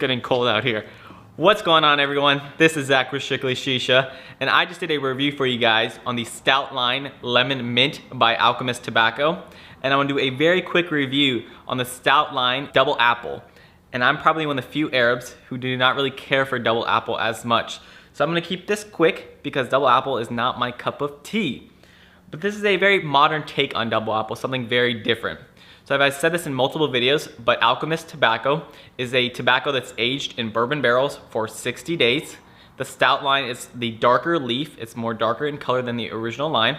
getting cold out here. What's going on, everyone? This is Zach with StrictlyShisha, and I just did a review for you guys on the Stout line Lemon Mint by Alchemist tobacco. And I'm gonna do a very quick review on the Stout line Double Apple. And I'm probably one of the few Arabs who do not really care for Double Apple as much. So I'm gonna keep this quick because Double Apple is not my cup of tea. But this is a very modern take on Double Apple, something very different. So I've said this in multiple videos, but Alchemist tobacco is a tobacco that's aged in bourbon barrels for 60 days. The Stout line is the darker leaf. It's more darker in color than the original line.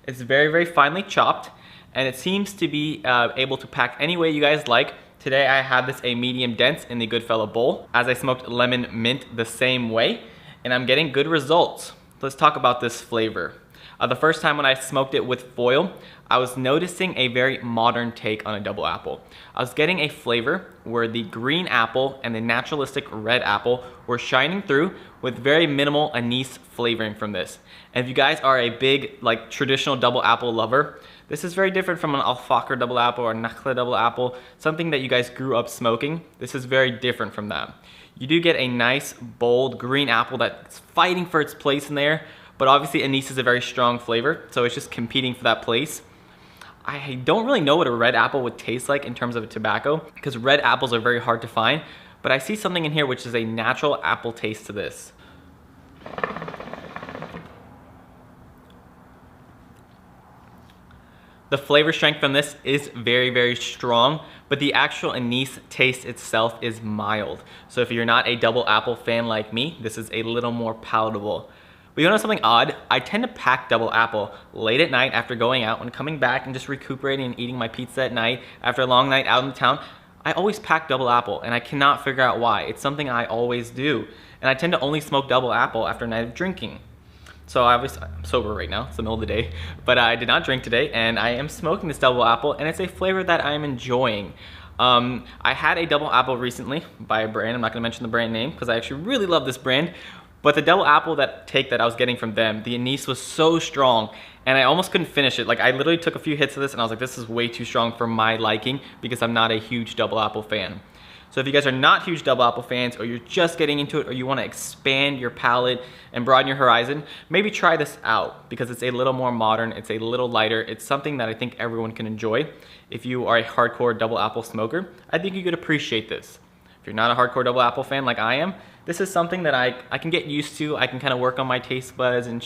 It's very, very finely chopped, and it seems to be able to pack any way you guys like. Today I have this a medium dense in the Goodfella bowl, as I smoked lemon mint the same way, and I'm getting good results. Let's talk about this flavor. The first time when I smoked it with foil, I was noticing a very modern take on a Double Apple. I was getting a flavor where the green apple and the naturalistic red apple were shining through with very minimal anise flavoring from this. And if you guys are a big, traditional Double Apple lover, this is very different from an Al-Fakr Double Apple or Nakhla Double Apple, something that you guys grew up smoking. This is very different from that. You do get a nice, bold green apple that's fighting for its place in there, but obviously anise is a very strong flavor, so it's just competing for that place. I don't really know what a red apple would taste like in terms of a tobacco, because red apples are very hard to find, but I see something in here which is a natural apple taste to this. The flavor strength from this is very, very strong, but the actual anise taste itself is mild. So if you're not a Double Apple fan like me, this is a little more palatable. But you know something odd? I tend to pack Double Apple late at night after going out. When coming back and just recuperating and eating my pizza at night after a long night out in town, I always pack Double Apple, and I cannot figure out why. It's something I always do. And I tend to only smoke Double Apple after a night of drinking. So I'm sober right now, it's the middle of the day, but I did not drink today, and I am smoking this Double Apple, and it's a flavor that I am enjoying. I had a Double Apple recently by a brand. I'm not gonna mention the brand name because I actually really love this brand. But the Double Apple that I was getting from them, the anise was so strong, and I almost couldn't finish it. I literally took a few hits of this, and I was like, this is way too strong for my liking because I'm not a huge Double Apple fan. So if you guys are not huge Double Apple fans, or you're just getting into it, or you want to expand your palate and broaden your horizon, maybe try this out because it's a little more modern, it's a little lighter, it's something that I think everyone can enjoy. If you are a hardcore Double Apple smoker, I think you could appreciate this. If you're not a hardcore Double Apple fan like I am, this is something that I can get used to. I can kind of work on my taste buds and,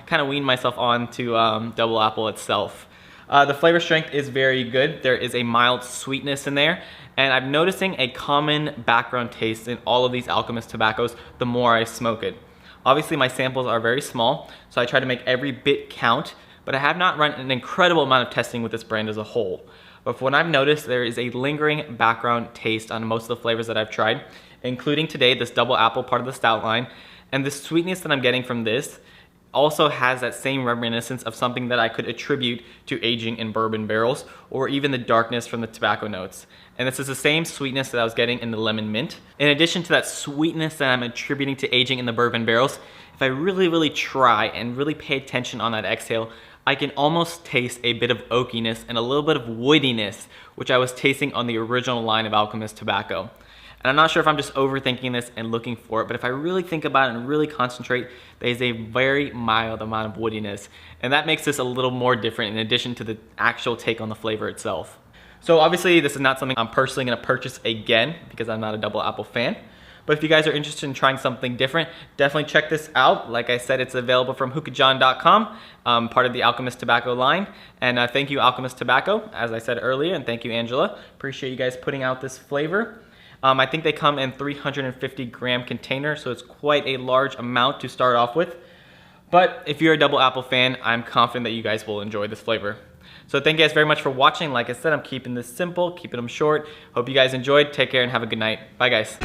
kind of wean myself on to Double Apple itself. The flavor strength is very good. There is a mild sweetness in there, and I'm noticing a common background taste in all of these Alchemist tobaccos the more I smoke it. Obviously my samples are very small, so I try to make every bit count, but I have not run an incredible amount of testing with this brand as a whole. But from what I've noticed, there is a lingering background taste on most of the flavors that I've tried, including today this Double Apple part of the Stout line. And the sweetness that I'm getting from this also has that same reminiscence of something that I could attribute to aging in bourbon barrels, or even the darkness from the tobacco notes. And this is the same sweetness that I was getting in the lemon mint. In addition to that sweetness that I'm attributing to aging in the bourbon barrels, if I really, really try and really pay attention on that exhale, I can almost taste a bit of oakiness and a little bit of woodiness, which I was tasting on the original line of Alchemist tobacco. And I'm not sure if I'm just overthinking this and looking for it, but if I really think about it and really concentrate, there's a very mild amount of woodiness. And that makes this a little more different in addition to the actual take on the flavor itself. So obviously this is not something I'm personally gonna purchase again because I'm not a Double Apple fan. But if you guys are interested in trying something different, definitely check this out. Like I said, it's available from hookahjohn.com, part of the Alchemist tobacco line. And thank you, Alchemist Tobacco, as I said earlier, and thank you, Angela. Appreciate you guys putting out this flavor. I think they come in 350 gram containers, so it's quite a large amount to start off with. But if you're a Double Apple fan, I'm confident that you guys will enjoy this flavor. So thank you guys very much for watching. Like I said, I'm keeping this simple, keeping them short. Hope you guys enjoyed. Take care and have a good night. Bye, guys.